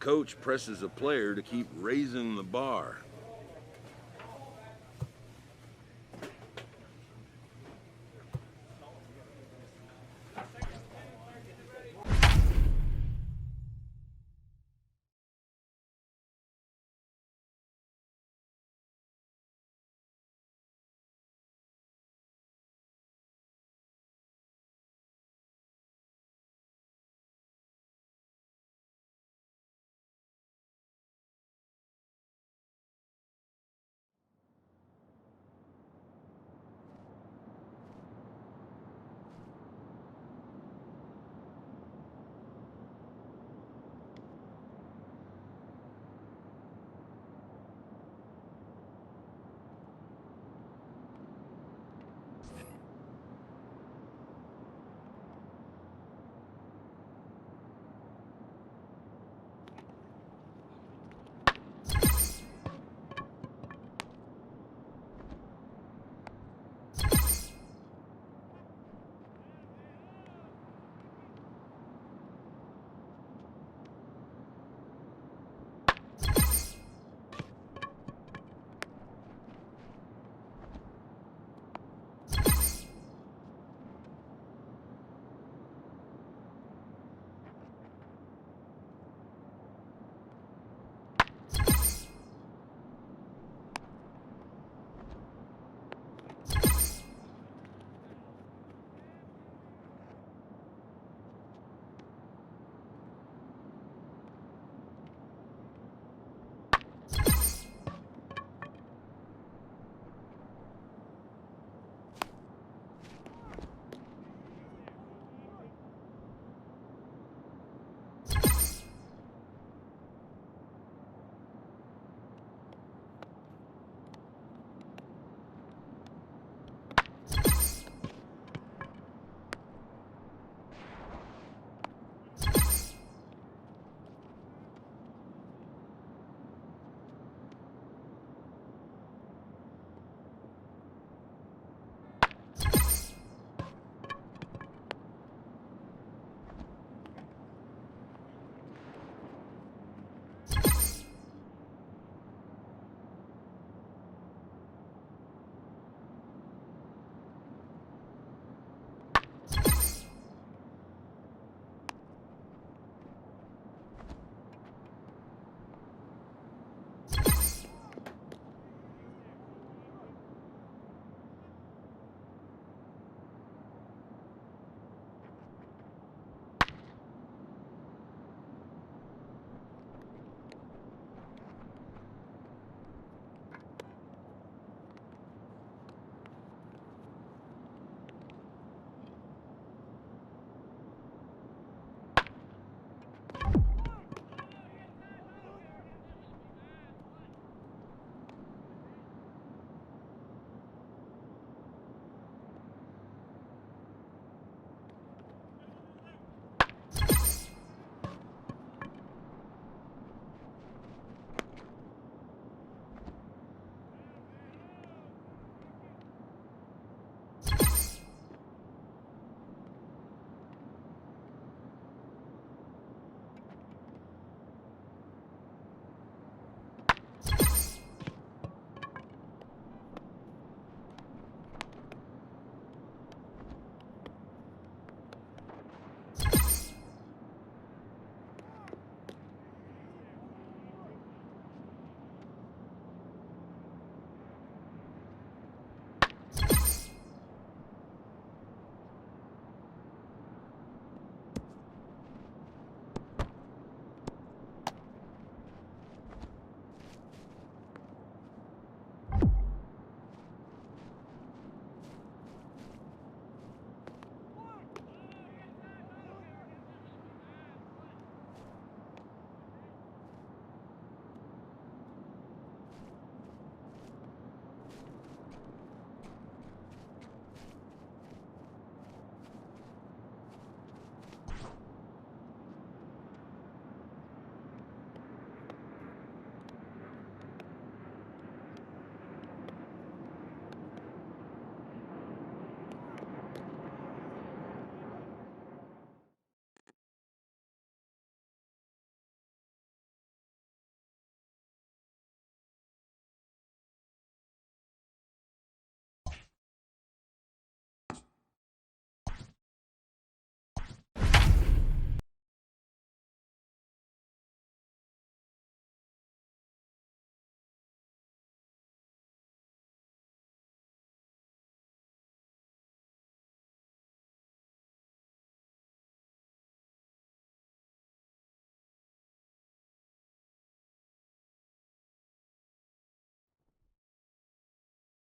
coach presses a player to keep raising the bar.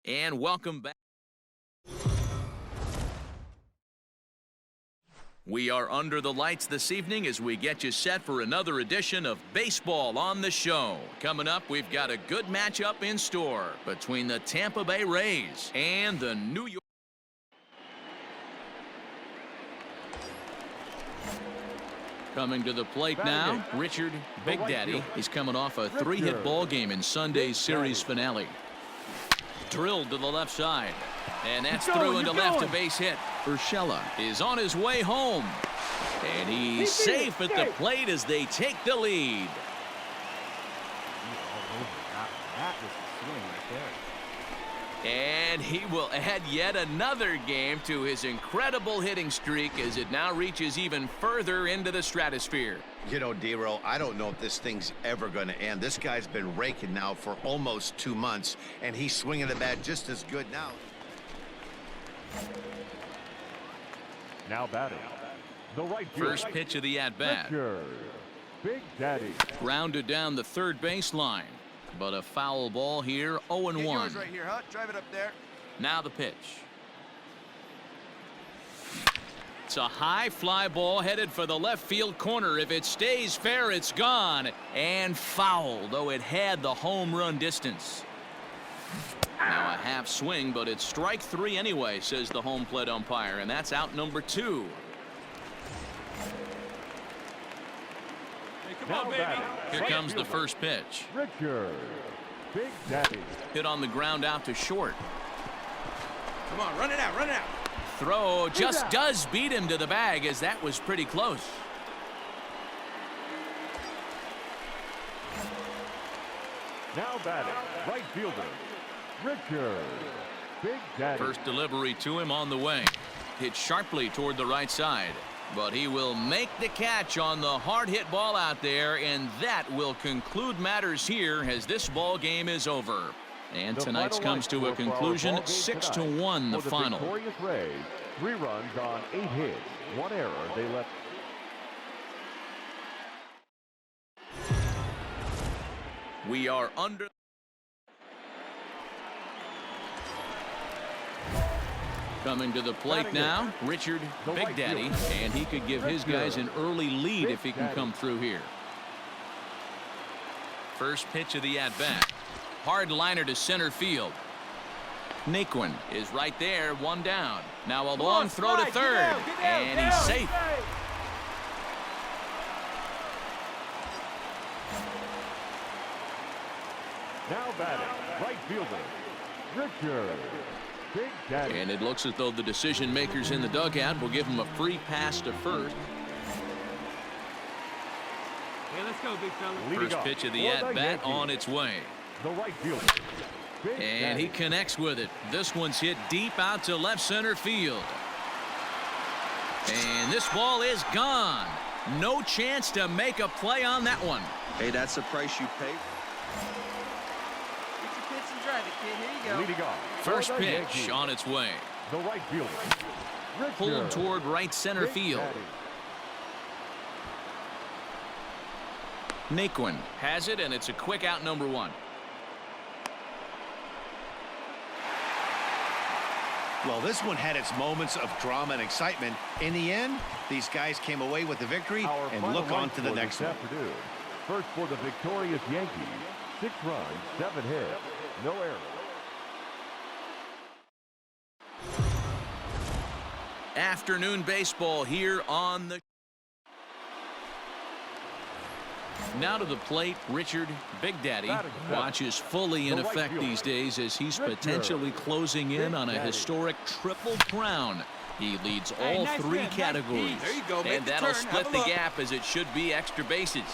And welcome back. We are under the lights this evening as we get you set for another edition of Baseball on the Show. Coming up, we've got a good matchup in store between the Tampa Bay Rays and the New York. Coming to the plate now, Richard Big Daddy. He's coming off a 3-hit ball game in Sunday's series finale. Drilled to the left side. And that's through into left, a base hit. Urshela is on his way home. And he's safe at the plate as they take the lead. That was the swing right there. And he will add yet another game to his incredible hitting streak as it now reaches even further into the stratosphere. You know, D-Roll, I don't know if this thing's ever going to end. This guy's been raking now for almost 2 months, and he's swinging the bat just as good now. Now batting. The right First pitch of the at-bat. Big Daddy. Grounded down the third baseline. But a foul ball here, 0-1. Right here, huh? Drive it up there. Now the pitch. It's a high fly ball headed for the left field corner. If it stays fair, it's gone. And foul, though it had the home run distance. Now a half swing, but it's strike 3 anyway, says the home plate umpire. And that's out number 2. Hey, come on, baby. Here comes the first pitch. Richard Big Daddy. Hit on the ground out to short. Come on, run it out, run it out. Throw just does beat him to the bag, as that was pretty close. Now batting. Right fielder. Richard Big Daddy. First delivery to him on the way. Hit sharply toward the right side. But he will make the catch on the hard hit ball out there, and that will conclude matters here as this ball game is over. And tonight's comes to a conclusion, 6-1 the final. Victorious Rays, 3 runs on 8 hits, 1 error. They left. We are under. Coming to the plate now, Richard Big Daddy, and he could give his guys an early lead if he can come through here. First pitch of the at-bat. Hard liner to center field. Naquin is right there, 1 down. Now a long throw to third, and he's safe. Now batting. Right fielder. Richard Big Daddy. And it looks as though the decision makers in the dugout will give him a free pass to first. Yeah, let's go, big fella. First pitch of the at-bat on its way. The right fielder. And he connects with it. This one's hit deep out to left center field. And this ball is gone. No chance to make a play on that one. Hey, that's the price you pay. Get your pitch and drive it, kid. Here you go. Leading off. First pitch on its way. The right fielder. Pulled toward right center field. Naquin has it, and it's a quick out, number 1. Well, this one had its moments of drama and excitement. In the end, these guys came away with the victory and look on to the next one. Afternoon. First for the victorious Yankees. 6 runs, 7 hits, no errors. Afternoon baseball here on the. Now to the plate, Richard Big Daddy watches fully in effect these days as he's potentially closing in on a historic triple crown. He leads all 3 categories. There you go. And that'll split the gap, as it should be extra bases.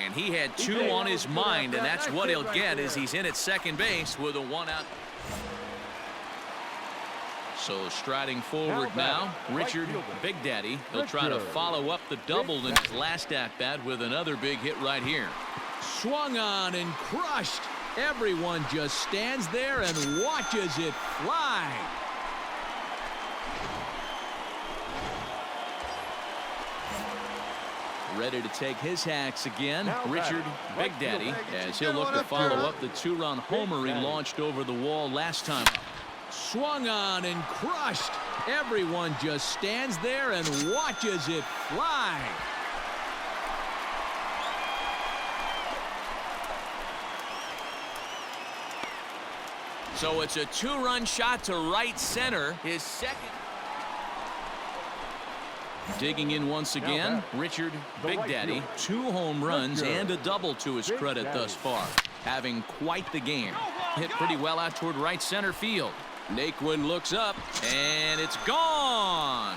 And he had 2 on his mind, and that's what he'll get as he's in at second base with a 1 out. So striding forward now, Richard Big Daddy. He'll try to follow up the double in his last at-bat with another big hit right here. Swung on and crushed. Everyone just stands there and watches it fly. ready to take his hacks again. Richard Big Daddy, as he'll look to follow up the two-run homer he launched over the wall last time. Swung on and crushed. Everyone just stands there and watches it fly. So it's a two-run shot to right center. His second. Digging in once again, Richard Big Daddy. 2 home runs and a double to his credit thus far. Having quite the game. Hit pretty well out toward right center field. Naquin looks up, and it's gone.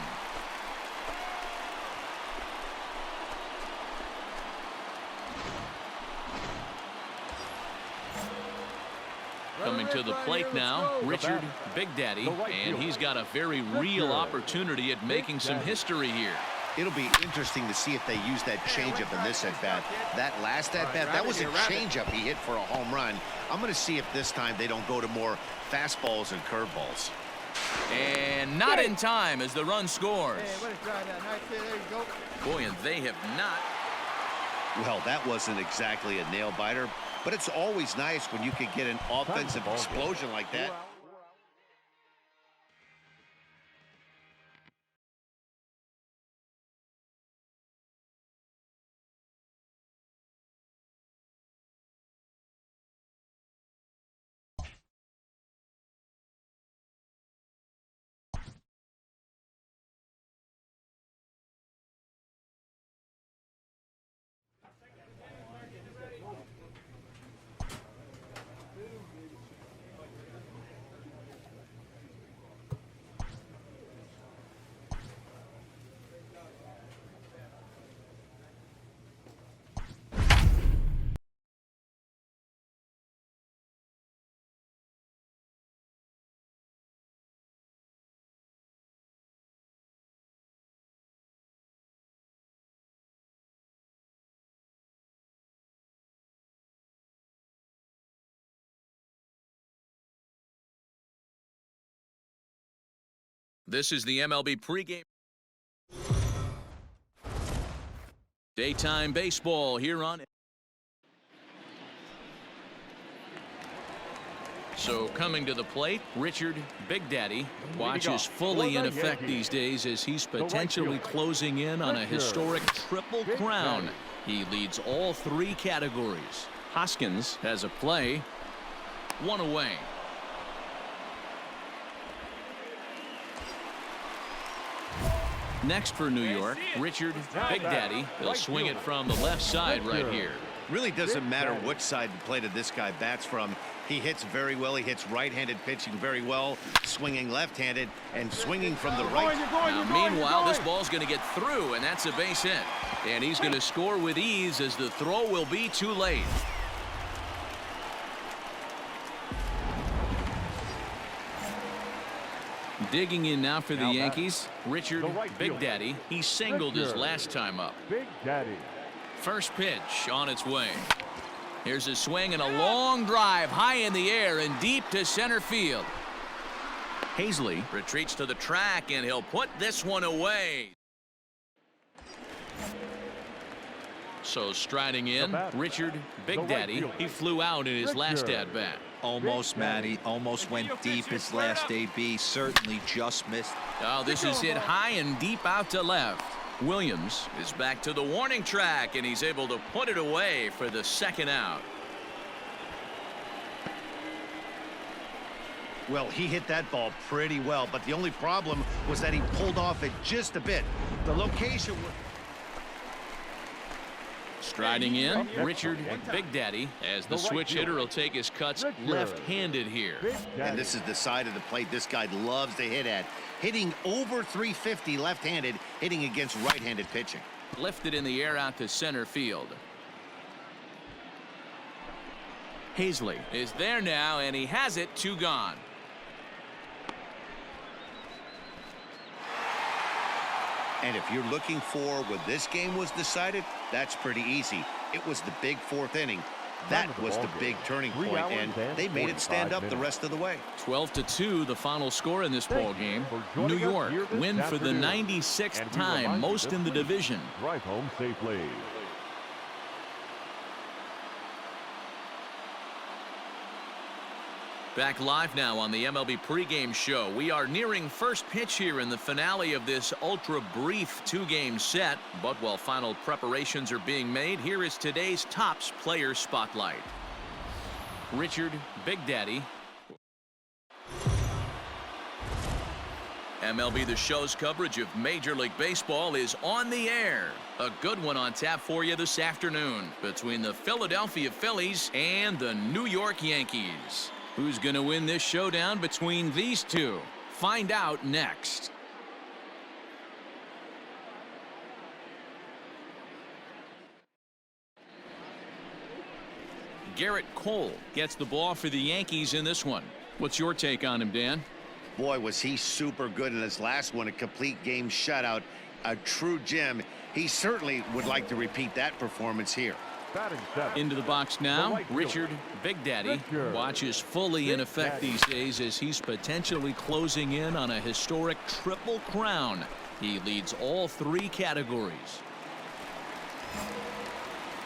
Coming to the plate now, Richard Big Daddy, and he's got a very real opportunity at making some history here. It'll be interesting to see if they use that changeup in this at-bat. That last at-bat, that was a changeup he hit for a home run. I'm going to see if this time they don't go to more fastballs and curveballs. And not in time as the run scores. Boy, and they have not. Well, that wasn't exactly a nail-biter, but it's always nice when you can get an offensive explosion like that. This is the MLB pregame. Daytime baseball here on. So coming to the plate, Richard Big Daddy. Watch is fully in effect these days as he's potentially closing in on a historic triple crown. He leads all 3 categories. Hoskins has a play. 1 away. Next for New York, Richard Big Daddy. He'll swing it from the left side right here. Really doesn't matter which side the plate of this guy bats from. He hits very well. He hits right-handed pitching very well, swinging left-handed and swinging from the right. Now, meanwhile, this ball's going to get through, and that's a base hit. And he's going to score with ease as the throw will be too late. Digging in now for the Yankees, Richard Big Daddy. He singled his last time up. Big Daddy. First pitch on its way. Here's a swing and a long drive high in the air and deep to center field. Hazley retreats to the track, and he'll put this one away. So striding in, Richard Big Daddy. He flew out in his last at-bat. Almost, Matty. Almost went deep his last AB. Certainly just missed. Oh, this is hit high and deep out to left. Williams is back to the warning track, and he's able to put it away for the second out. Well, he hit that ball pretty well, but the only problem was that he pulled off it just a bit. The location was... Striding in, Richard Big Daddy, as the switch hitter will take his cuts left-handed here. And this is the side of the plate this guy loves to hit at. Hitting over 350 left-handed, hitting against right-handed pitching. Lifted in the air out to center field. Hazley is there now, and he has it, 2 gone. And if you're looking for when this game was decided, that's pretty easy. It was the big 4th inning. That was the big turning point, and they made it stand up the rest of the way. 12-2, the final score in this ball game. New York win for the 96th time, most in the division. Drive home safely. Back live now on the MLB pregame show. We are nearing first pitch here in the finale of this ultra-brief two-game set. But while final preparations are being made, here is today's Topps Player Spotlight. Richard Big Daddy. MLB The Show's coverage of Major League Baseball is on the air. A good one on tap for you this afternoon between the Philadelphia Phillies and the New York Yankees. Who's going to win this showdown between these two? Find out next. Garrett Cole gets the ball for the Yankees in this one. What's your take on him, Dan? Boy, was he super good in his last one, a complete game shutout, a true gem. He certainly would like to repeat that performance here. Into the box now, Richard Big Daddy watches fully in effect these days as he's potentially closing in on a historic triple crown. He leads all three categories.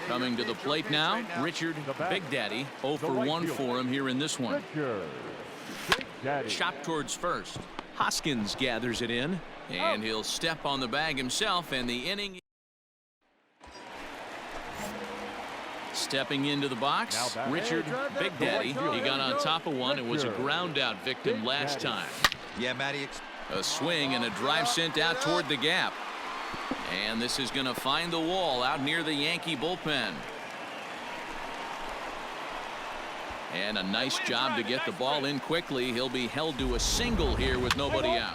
Coming to the plate now, Richard Big Daddy, 0 for 1 for him here in this one. Chop towards first. Hoskins gathers it in, and he'll step on the bag himself, and the inning. Stepping into the box, Richard Big Daddy. He got on top of one and was a ground out victim last time. Yeah, Matty. A swing and a drive sent out toward the gap. And this is going to find the wall out near the Yankee bullpen. And a nice job to get the ball in quickly. He'll be held to a single here with nobody out.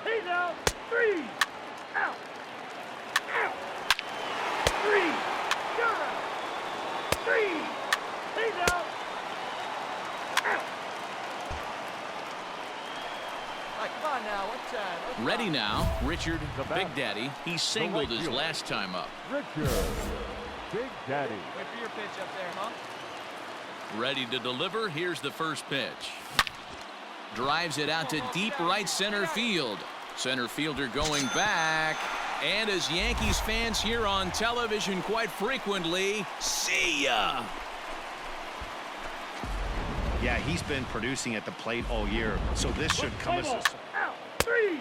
He's out. 3 out. Out. 3. You're out. 3. He's out. Out. All right, come on now. What's that? Ready now, Richard Big Daddy. He singled his last time up. Richard Big Daddy. Wait for your pitch up there, huh? Ready to deliver. Here's the first pitch. Drives it out to deep right center field. Center fielder going back. And as Yankees fans hear on television quite frequently, see ya! Yeah, he's been producing at the plate all year, so this should come as a... Out. 3.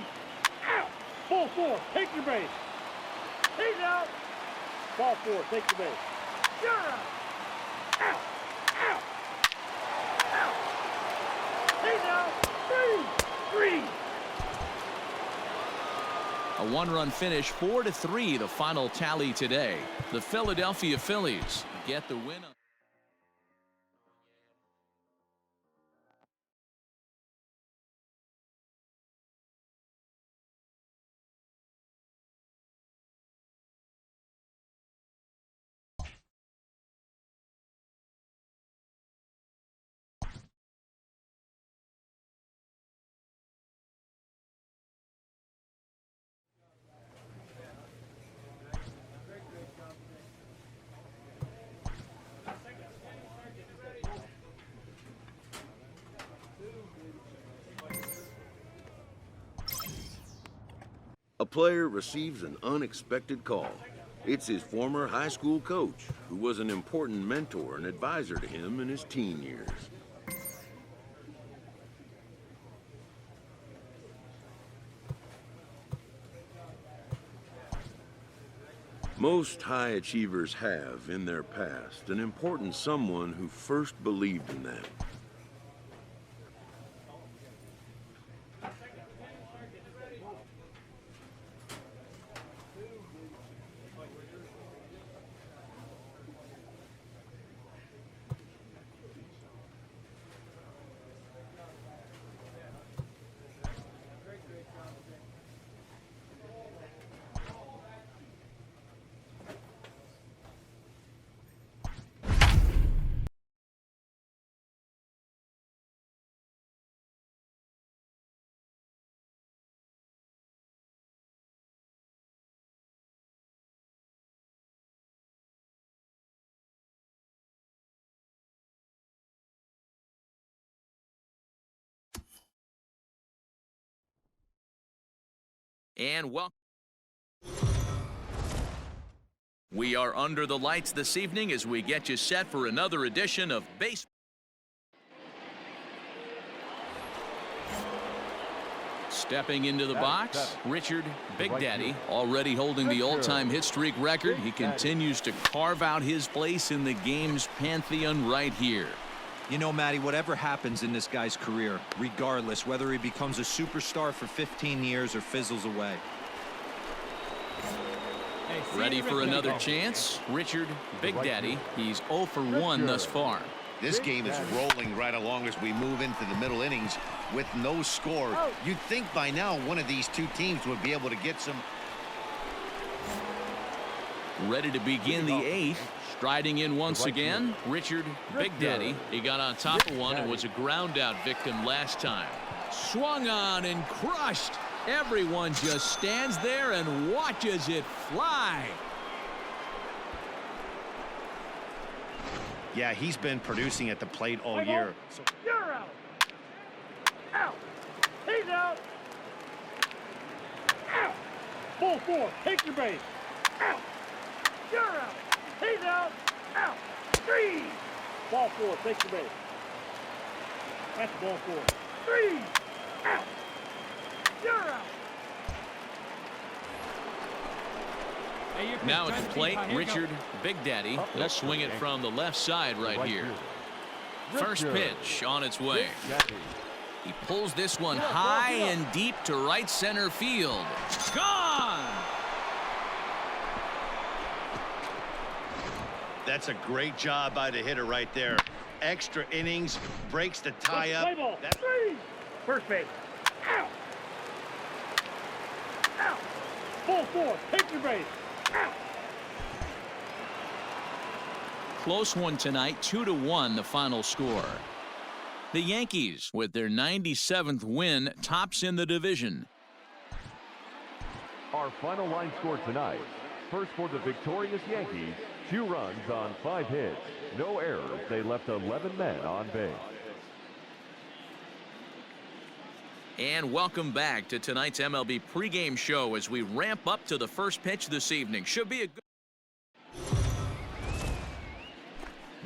Out. Ball 4. Take your base. He's out. Ball 4. Take the base. You're out. Out. Out. Out. He's out. 3. 3. A one-run finish, 4-3, the final tally today. The Philadelphia Phillies get the win. A player receives an unexpected call. It's his former high school coach, who was an important mentor and advisor to him in his teen years. Most high achievers have, in their past, an important someone who first believed in them. And welcome. We are under the lights this evening as we get you set for another edition of Baseball. Stepping into the box, Richard Big Daddy, already holding the all-time hit streak record. He continues to carve out his place in the game's pantheon right here. You know, Matty, whatever happens in this guy's career, regardless, whether he becomes a superstar for 15 years or fizzles away. Ready for another chance, Richard Big Daddy. He's 0 for 1 thus far. This game is rolling right along as we move into the middle innings with no score. You'd think by now one of these two teams would be able to get some. Ready to begin the 8th. Striding in once again, Richard Big Daddy. He got on top of one and was a ground out victim last time. Swung on and crushed. Everyone just stands there and watches it fly. Yeah, he's been producing at the plate all year. You're out. Out. He's out. Out. Ball 4. Take your base. Out. You're out. He's out. Out. 3. Ball 4. Take your base. That's ball 4. 3. Out. You're out. Now at the plate, Richard Big Daddy. He'll swing it from the left side right here. First pitch on its way. He pulls this one high and deep to right center field. Gone! That's a great job by the hitter right there. Extra innings, breaks the tie up. First base. Out. Out. Ball 4. Take your base. Out. Close one tonight, 2-1 the final score. The Yankees, with their 97th win, tops in the division. Our final line score tonight. First for the victorious Yankees, 2 runs on 5 hits. No errors. They left 11 men on base. And welcome back to tonight's MLB pregame show as we ramp up to the first pitch this evening. Should be a good.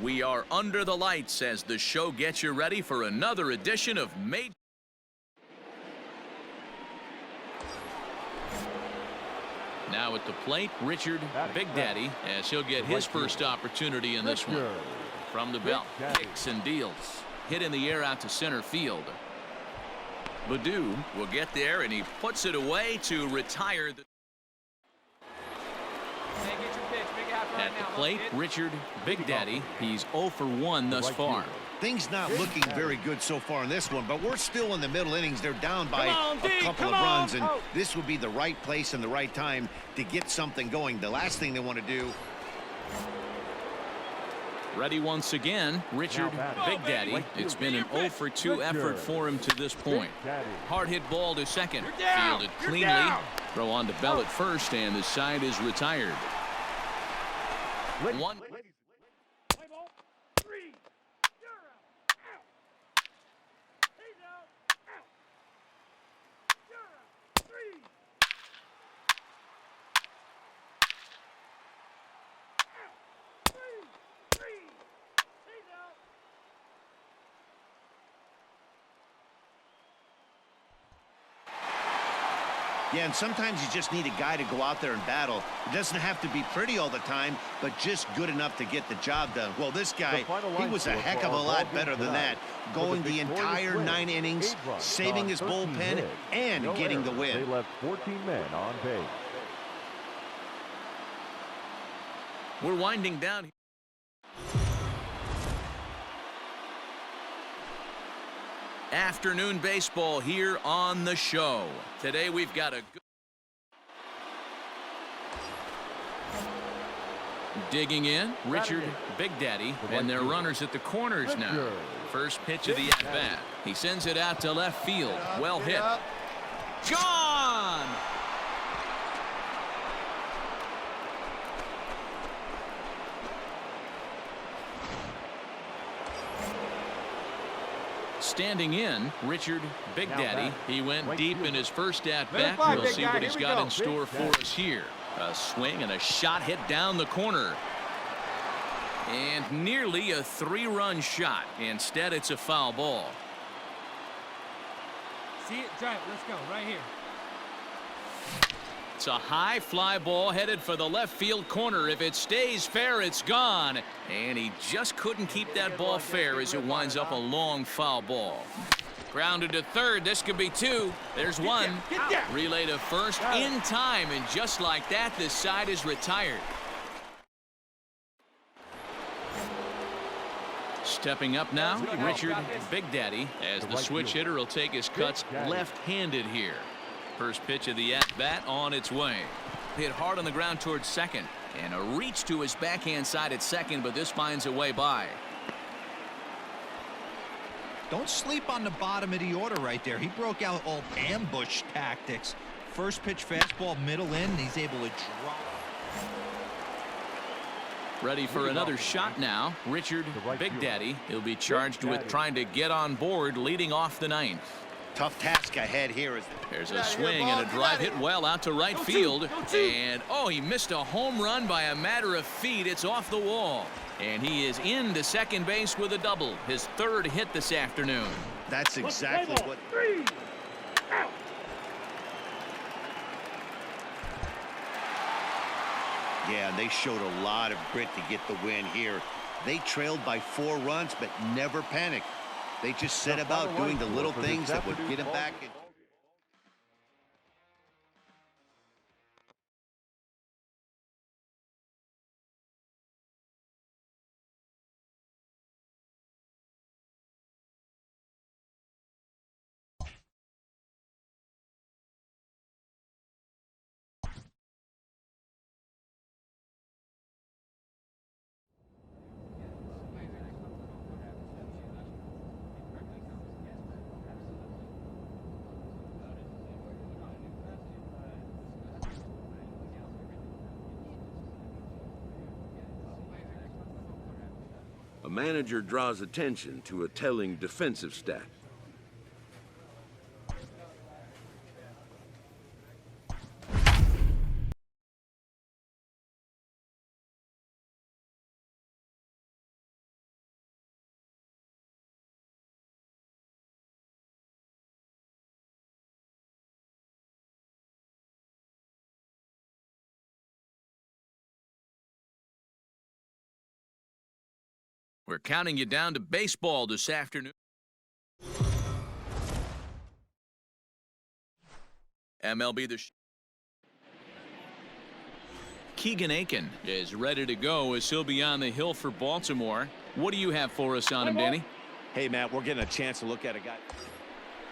We are under the lights as the show gets you ready for another edition of Major. Now at the plate, Richard Big Daddy, as he'll get his first opportunity in this one. From the belt, kicks and deals. Hit in the air out to center field. Baddoo will get there, and he puts it away to retire. At the plate, Richard Big Daddy. He's 0 for 1 thus far. Things not looking very good so far in this one, but we're still in the middle innings. They're down by a couple of runs, and this would be the right place and the right time to get something going. The last thing they want to do. Ready once again, Richard Big Daddy. It's been an 0 for 2 effort for him to this point. Hard hit ball to second. Fielded cleanly. Throw on to Bell at first, and the side is retired. 1. Yeah, and sometimes you just need a guy to go out there and battle. It doesn't have to be pretty all the time, but just good enough to get the job done. Well, this guy, he was a heck of a lot better than that. Going the entire 9 innings, saving his bullpen, and getting the win. They left 14 men on base. We're winding down. Afternoon baseball here on the show. Today we've got a good. Digging in, Richard Big Daddy, and their runners at the corners now. First pitch of the at-bat. He sends it out to left field. Well hit. Gone! Standing in, Richard Big Daddy. He went deep in his first at bat. Fly, We'll big see guy. what he's Here we got go. in store for us here. A swing and a shot hit down the corner. And nearly a 3-run shot. Instead, it's a foul ball. See it? Drive it. Let's go. Right here. It's a high fly ball headed for the left field corner. If it stays fair, it's gone. And he just couldn't keep that ball fair as it winds up a long foul ball. Grounded to third. This could be 2. There's 1. Relay to first in time. And just like that, this side is retired. Stepping up now, Richard Big Daddy, as the switch hitter will take his cuts left-handed here. First pitch of the at-bat on its way. Hit hard on the ground towards second. And a reach to his backhand side at second, but this finds a way by. Don't sleep on the bottom of the order right there. He broke out all ambush tactics. First pitch fastball middle in. He's able to drop. Ready for another shot now. Richard Big Daddy. He'll be charged with trying to get on board leading off the 9th. Tough task ahead here. There's a swing and a drive hit well out to right field. And, oh, he missed a home run by a matter of feet. It's off the wall. And he is into second base with a double. His 3rd hit this afternoon. That's exactly what... 3 out. Yeah, they showed a lot of grit to get the win here. They trailed by 4 runs, but never panicked. They just set about doing the little things that would get them back. A manager draws attention to a telling defensive stat. We're counting you down to baseball this afternoon. MLB The Show. Keegan Aiken is ready to go as he'll be on the hill for Baltimore. What do you have for us on him, Danny? Hey, Matt, we're getting a chance to look at a guy.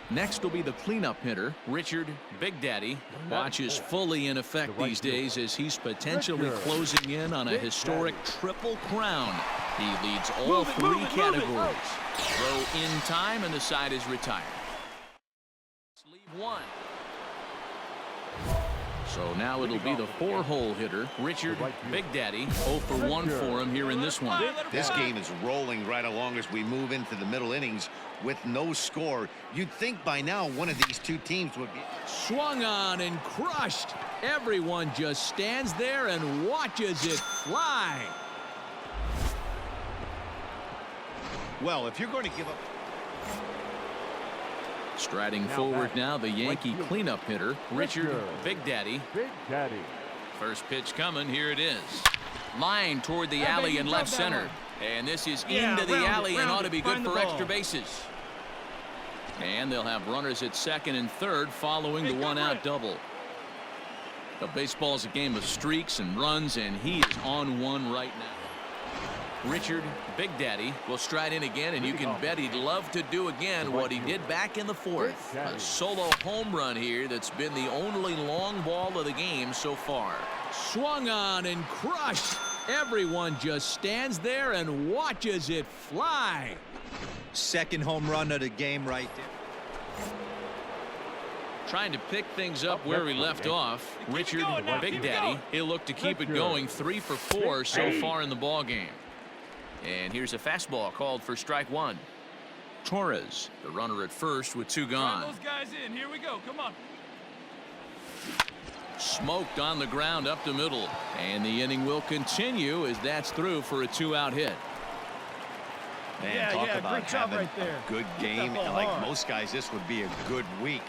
Next will be the cleanup hitter, Richard Big Daddy. Watch is fully in effect these days as he's potentially closing in on a historic triple crown. He leads all 3 categories. Throw in time and the side is retired. Leave 1. So now it'll be the 4-hole hitter, Richard Big Daddy. 0 for 1 for him here in this one. This game is rolling right along as we move into the middle innings with no score. You'd think by now one of these 2 teams would be... Swung on and crushed. Everyone just stands there and watches it fly. Well, if you're going to give up... Striding forward now, the Yankee cleanup hitter, Richard Big Daddy. Big Daddy. First pitch coming. Here it is. Line toward the alley in left center. And this is into the alley and ought to be good for extra bases. And they'll have runners at second and third following the 1-out double. The baseball's a game of streaks and runs, and he is on one right now. Richard Big Daddy will stride in again, and you can bet he'd love to do again what he did back in the 4th. A solo home run here that's been the only long ball of the game so far. Swung on and crushed. Everyone just stands there and watches it fly. Second home run of the game right there. Trying to pick things up where he left off. Richard Big Daddy. He'll look to keep it going. 3 for 4 so far in the ball game. And here's a fastball called for strike 1. Torres, the runner at first with 2 gone. Those guys in. Here we go. Come on. Smoked on the ground up the middle, and the inning will continue as that's through for a 2-out hit. Man, talk about having a good game. Like most guys, this would be a good week.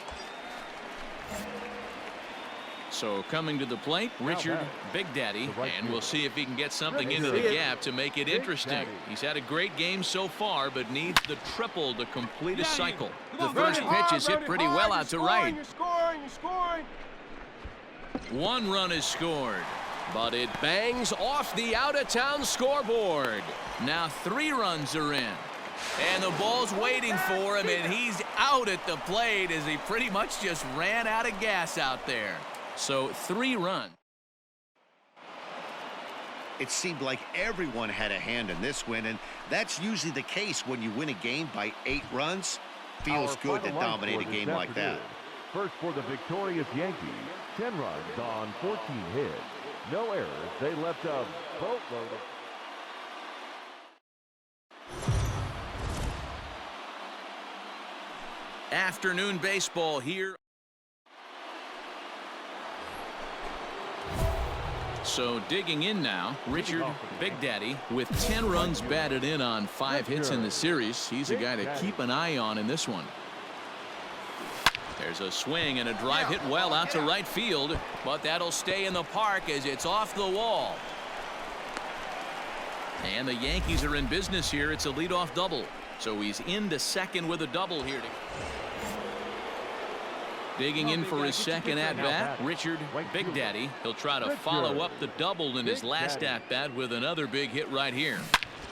So coming to the plate, Richard Big Daddy, and we'll see if he can get something into the gap to make it interesting. He's had a great game so far, but needs the triple to complete a cycle. The first pitch is hit pretty well out to right. You're scoring. 1 run is scored, but it bangs off the out-of-town scoreboard. Now 3 runs are in, and the ball's waiting for him, and he's out at the plate as he pretty much just ran out of gas out there. So 3 runs. It seemed like everyone had a hand in this win, and that's usually the case when you win a game by 8 runs. Feels good to dominate a game like that. First for the victorious Yankees, 10 runs on 14 hits. No errors. They left a boatload of... Afternoon baseball here. So digging in now, Richard Big Daddy with 10 runs batted in on 5 hits in the series. He's a guy to keep an eye on in this one. There's a swing and a drive hit well out to right field, but that'll stay in the park as it's off the wall. And the Yankees are in business here. It's a leadoff double. So he's into second with a double here. Digging in for his second at-bat, Richard Big Daddy. He'll try to follow up the double in his last at-bat with another big hit right here.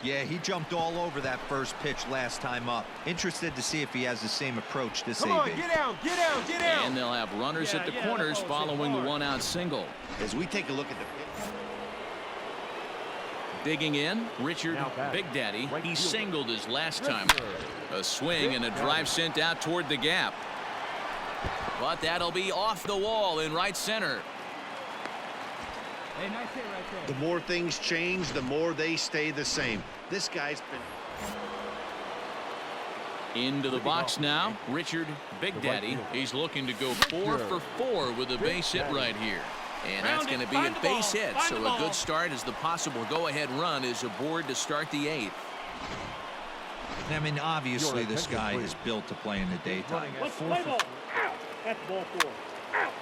Yeah, he jumped all over that first pitch last time up. Interested to see if he has the same approach this Come on, AB. get out. And they'll have runners at the corners following the 1-out single. As we take a look at the pitch. Digging in, Richard Big Daddy. He singled his last time. A swing and a drive sent out toward the gap. But that'll be off the wall in right center. Hey, nice hit right there. The more things change, the more they stay the same. This guy's been... Into the box now, Richard Big Daddy. He's looking to go 4 for 4 with a base hit right here. And that's going to be a base hit, so a good start as the possible go-ahead run is aboard to start the 8th. I mean, obviously this guy is built to play in the daytime. Let's play ball. Out. That's ball 4. Out.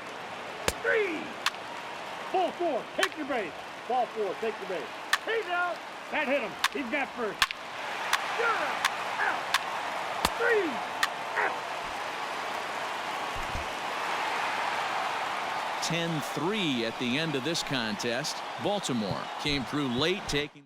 3. Ball 4. Take your base. Ball 4. Take your base. He's out. That hit him. He's got first. Out. 3. Out. 10-3 at the end of this contest. Baltimore came through late, taking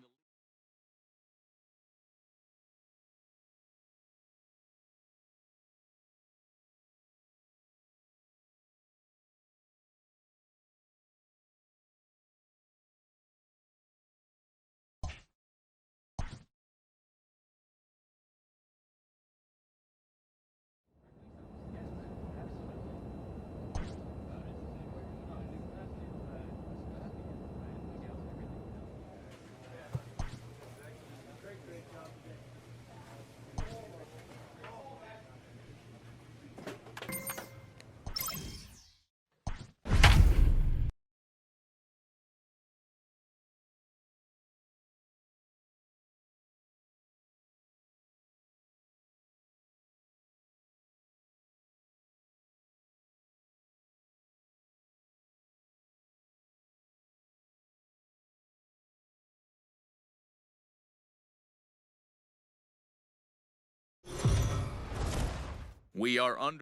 we are under.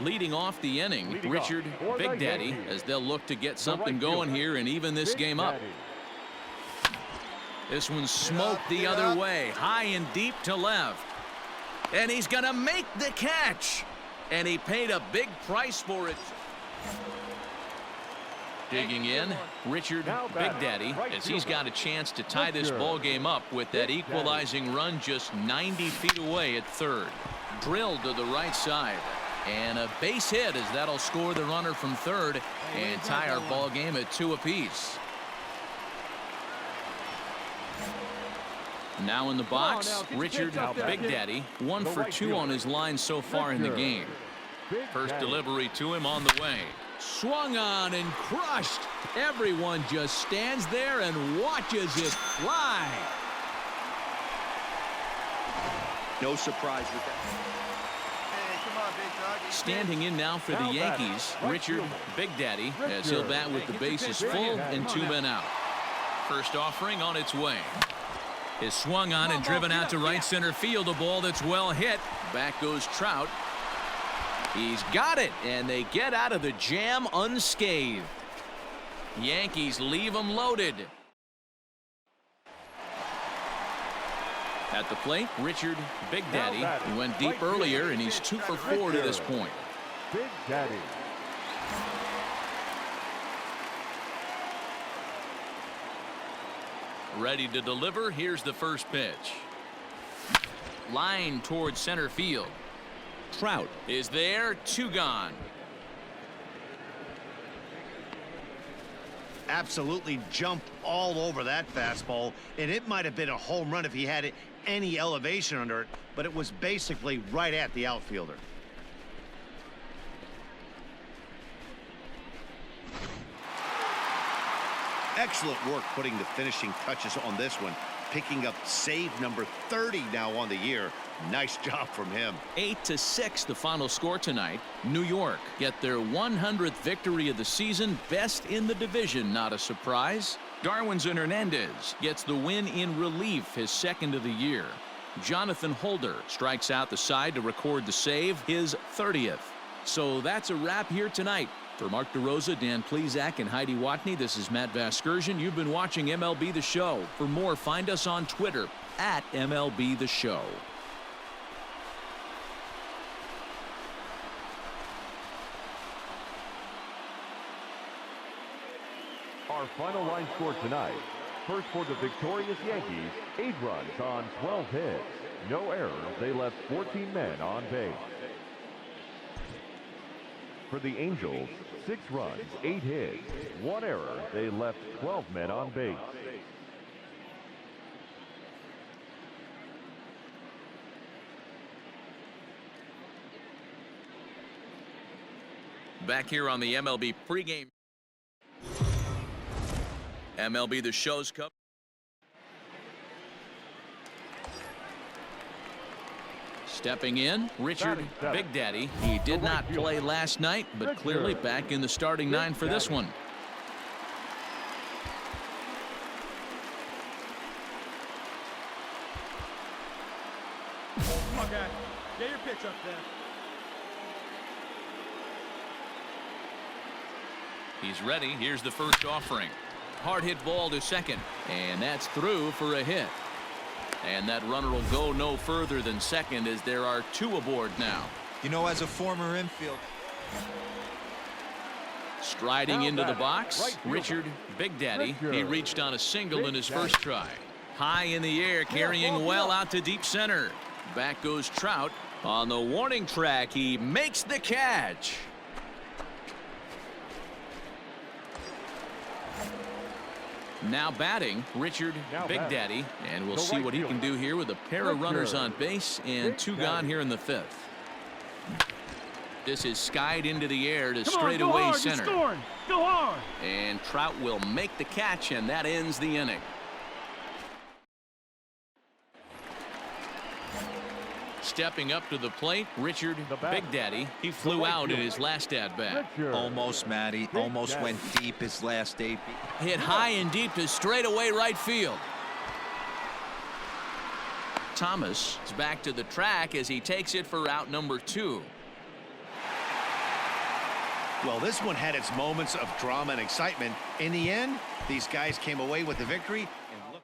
Leading off the inning, Richard Big Daddy, as they'll look to get something going here and even this game up. This one's smoked the other way, high and deep to left. And he's going to make the catch. And he paid a big price for it. Digging in, Richard Big Daddy, as he's got a chance to tie this ball game up with that equalizing run just 90 feet away at third. Drilled to the right side. And a base hit as that'll score the runner from third and tie our ball game at 2 apiece. Now in the box, Richard Big Daddy, 1 for 2 on his line so far in the game. First delivery to him on the way. Swung on and crushed. Everyone just stands there and watches it fly. No surprise with that. Standing in now for the Yankees, Richard Big Daddy, as he'll bat with the bases full and 2 men out. First offering on its way. Is swung on and driven out to right center field. A ball that's well hit. Back goes Trout. He's got it, and they get out of the jam unscathed. Yankees leave them loaded. At the plate, Richard Big Daddy went deep earlier, and he's 2 for 4 to this point. Big Daddy. Ready to deliver. Here's the first pitch. Line towards center field. Trout is there. 2 gone. Absolutely jumped all over that fastball, and it might have been a home run if he had any elevation under it, but it was basically right at the outfielder. Excellent work putting the finishing touches on this one, picking up save number 30 now on the year. Nice job from him. 8-6 the final score tonight. New York get their 100th victory of the season, best in the division. Not a surprise. Darwinzon Hernandez gets the win in relief, his 2nd of the year. Jonathan Holder strikes out the side to record the save, his 30th. So that's a wrap here tonight. For Mark DeRosa, Dan Plesac, and Heidi Watney, this is Matt Vasgersian. You've been watching MLB The Show. For more, find us on Twitter at MLB The Show. Our final line score tonight. First for the victorious Yankees, 8 runs on 12 hits. No errors. They left 14 men on base. For the Angels, 6 runs, 8 hits, 1 error. They left 12 men on base. Back here on the MLB pregame. MLB The Show's Cup. Stepping in, Richard Big Daddy. He did not play last night, but clearly back in the starting 9 for this one. Come on, guy. Get your pitch up there. He's ready. Here's the first offering. Hard hit ball to second, and that's through for a hit. And that runner will go no further than second, as there are 2 aboard now. You know, as a former infield. Striding into the box, Richard Big Daddy. He reached on a single in his first try. High in the air, carrying well out to deep center. Back goes Trout. On the warning track, he makes the catch. Now batting, Richard Big Daddy, and we'll see what he can do here with a pair of runners on base and 2 gone here in the 5th. This is skied into the air to straightaway center. Go hard. And Trout will make the catch, and that ends the inning. Stepping up to the plate, Richard Big Daddy. He flew out in his last at-bat. Almost, Matty. Almost went deep his last 8. Hit high and deep to straightaway right field. Thomas is back to the track as he takes it for out number 2. Well, this one had its moments of drama and excitement. In the end, these guys came away with the victory. And look.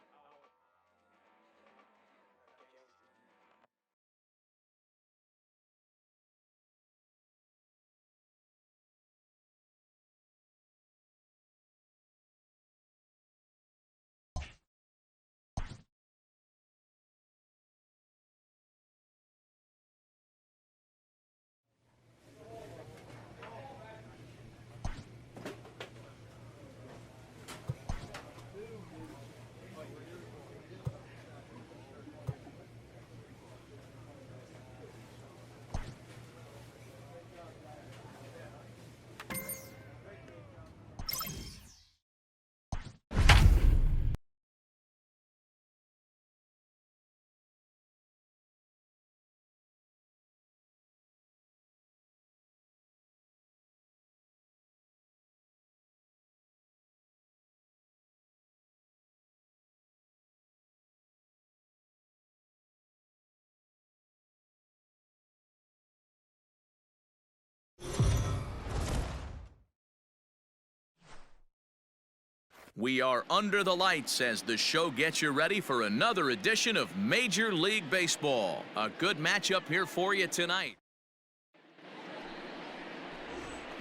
We are under the lights as the show gets you ready for another edition of Major League Baseball. A good matchup here for you tonight.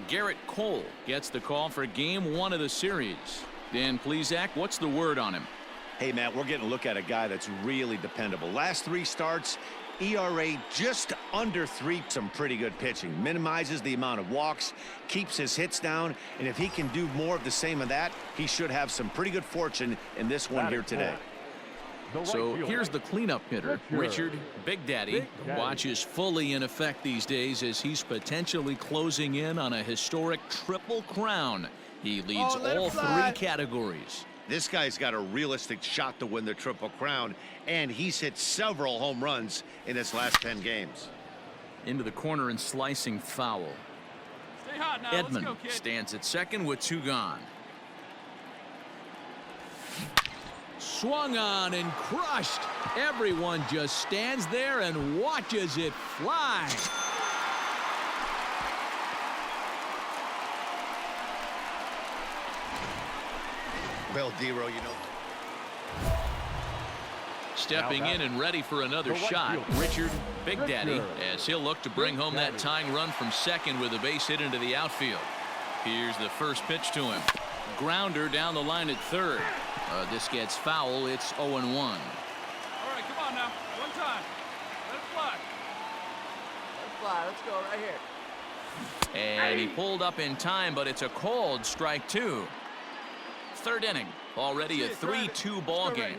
Garrett Cole gets the call for game 1 of the series. Dan Plesac, what's the word on him? Hey, Matt, we're getting a look at a guy that's really dependable. Last 3 starts, ERA just under 3. Some pretty good pitching. Minimizes the amount of walks, keeps his hits down, and if he can do more of the same of that, he should have some pretty good fortune in this one here today. So here's the cleanup hitter, Richard Big Daddy. Watch is fully in effect these days as he's potentially closing in on a historic triple crown. He leads all 3 categories. This guy's got a realistic shot to win the Triple Crown, and he's hit several home runs in his last 10 games. Into the corner and slicing foul. Stay hot now. Edmund Let's go, kid. stands at second with 2 gone. Swung on and crushed. Everyone just stands there and watches it fly. Well, D-Row, you know. Stepping in and ready for another shot, Richard Big Daddy, as he'll look to bring home that tying run from second with a base hit into the outfield. Here's the first pitch to him. Grounder down the line at third. This gets foul. It's 0-1. All right, come on now. One time. Let it fly. Let it fly. Let's go right here. And he pulled up in time, but it's a called strike 2. Third inning, already a 3-2 ball game.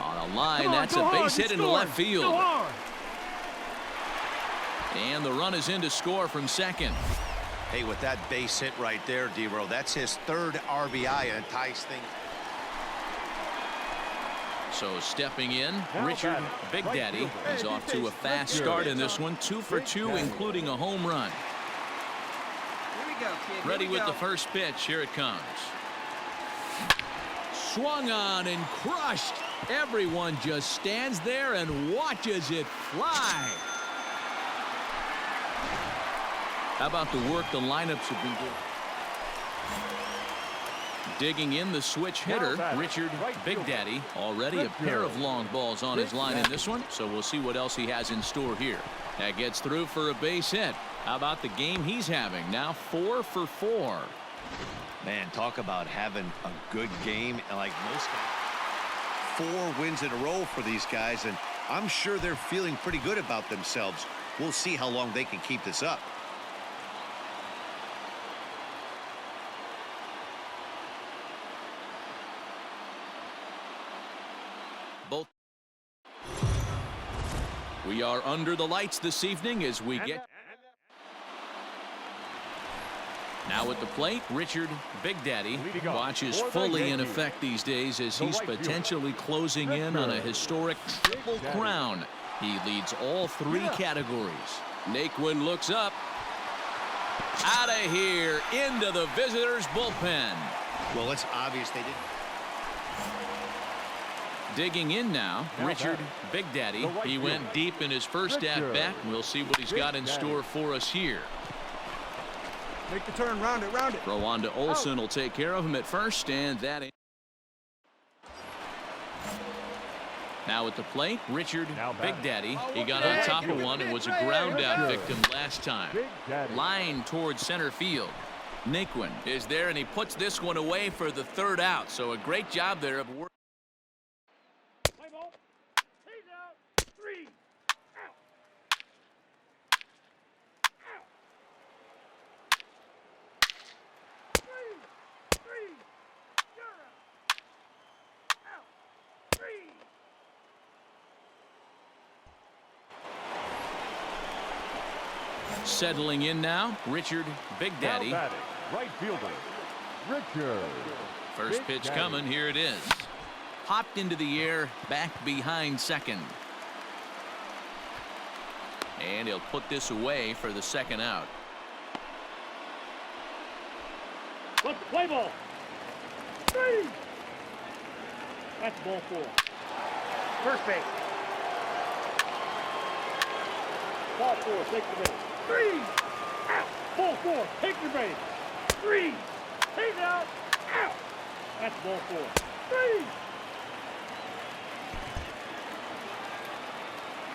On a line, that's a base hit into left field. And the run is in to score from second. Hey, with that base hit right there, D-Row, that's his 3rd RBI and ties things. So stepping in, Richard Big Daddy is off to a fast start in this one. 2 for 2, including a home run. Go, kid. Ready with the first pitch. Here it comes. Swung on and crushed. Everyone just stands there and watches it fly. How about the work the lineups have been doing? Digging in the switch hitter, Richard Big Daddy. Already a pair of long balls on his line in this one, so we'll see what else he has in store here. That gets through for a base hit. How about the game he's having? Now 4 for 4. Man, talk about having a good game. And like most guys, 4 wins in a row for these guys, and I'm sure they're feeling pretty good about themselves. We'll see how long they can keep this up. Both. We are under the lights this evening as we get. Now at the plate, Richard Big Daddy. Watch is fully in effect these days as he's potentially closing in on a historic triple crown. He leads all 3 categories. Naquin looks up. Out of here into the visitors' bullpen. Well, it's obvious they didn't. Digging in now, Richard Big Daddy. He went deep in his first at-bat. We'll see what he's got in store for us here. Make the turn, round it, round it. Throw on to Olsen will take care of him at first, and that. Now at the plate, Richard Big Daddy. He got on top of one and was a ground out victim last time. Line towards center field. Naquin is there, and he puts this one away for the 3rd out. So a great job there of work. Play ball. He's out. 3. Out. Out. 3. 3. You're out. Out. 3. Settling in now, Richard Big Daddy. Right fielder, Richard. First pitch coming. Here it is. Popped into the air, back behind second. And he'll put this away for the 2nd out. Let's play ball. 3. That's ball 4. First base. Ball 4, take the base. 3. Out. Ball 4, take the base. 3. He's out. Out. That's ball 4. 3.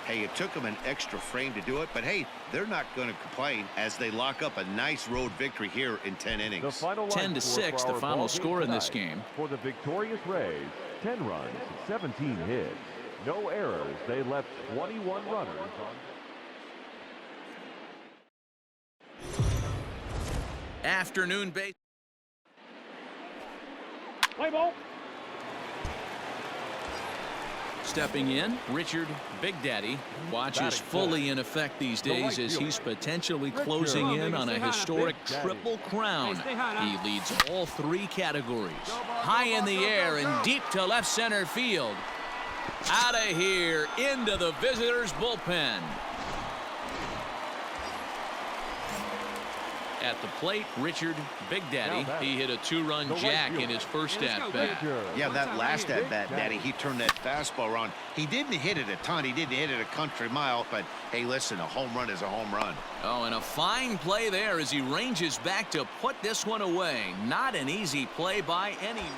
Hey, it took them an extra frame to do it, but hey, they're not going to complain as they lock up a nice road victory here in 10 innings. The final 10-6, the final score in this game. For the victorious Rays, 10 runs, 17 hits, no errors. They left 21 runners on. Afternoon base. Play ball. Stepping in, Richard Big Daddy. Watch is fully in effect these days as he's potentially closing in on a historic triple crown. He leads all 3 categories. High in the air and deep to left center field. Out of here into the visitors' bullpen. At the plate, Richard Big Daddy. He hit a 2-run jack in his first at-bat. Yeah, that last at-bat, Daddy, he turned that fastball around. He didn't hit it a ton. He didn't hit it a country mile, but hey, listen, a home run is a home run. Oh, and a fine play there as he ranges back to put this one away. Not an easy play by any means.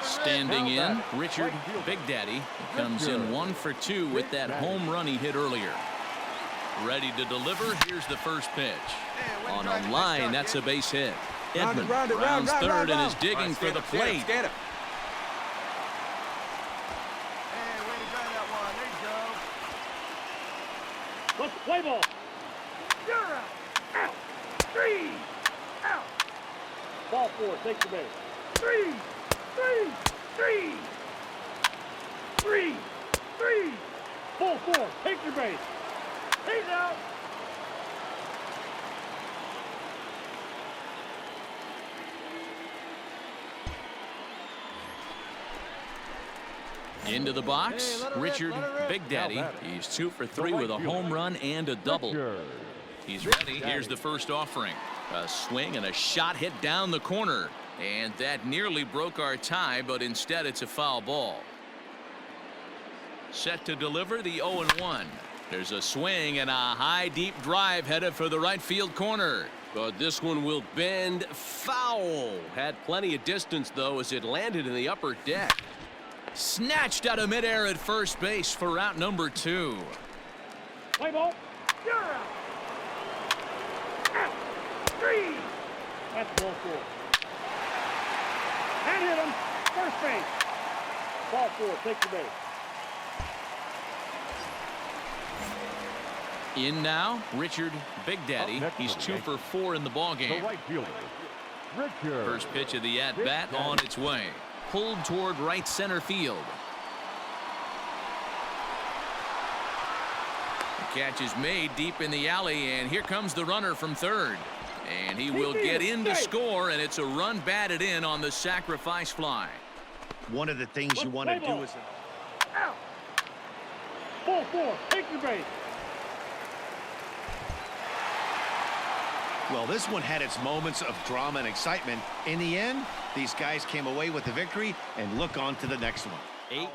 Standing in, Richard Big Daddy comes in 1 for 2 with that home run he hit earlier. Ready to deliver. Here's the first pitch. On a line, that's a base hit. Edmund rounds third and is digging for the plate. Hey, way to drive that one. There you go. Let's play ball. You're out. Out. 3. Out. Ball 4. Take the base. 3. 3. 3. 3. 3. Ball 4. Take your base. He's out. Into the box, Richard Big Daddy. He's 2 for 3 with a home run and a double. He's ready. Here's the first offering. A swing and a shot hit down the corner. And that nearly broke our tie, but instead it's a foul ball. Set to deliver the 0-1. There's a swing and a high deep drive headed for the right field corner. But this one will bend foul. Had plenty of distance though as it landed in the upper deck. Snatched out of midair at first base for out number 2. Play ball. You're out. Out. 3. That's ball 4. And hit him. First base. Ball 4. Take the base. In now, Richard Big Daddy. He's 2 for 4 in the ballgame. First pitch of the at-bat on its way. Pulled toward right center field. The catch is made deep in the alley, and here comes the runner from third. And he will get in to score, and it's a run batted in on the sacrifice fly. One of the things you want to do is... Out. Ball 4. Take your base. Well, this one had its moments of drama and excitement. In the end, these guys came away with the victory and look on to the next one. 8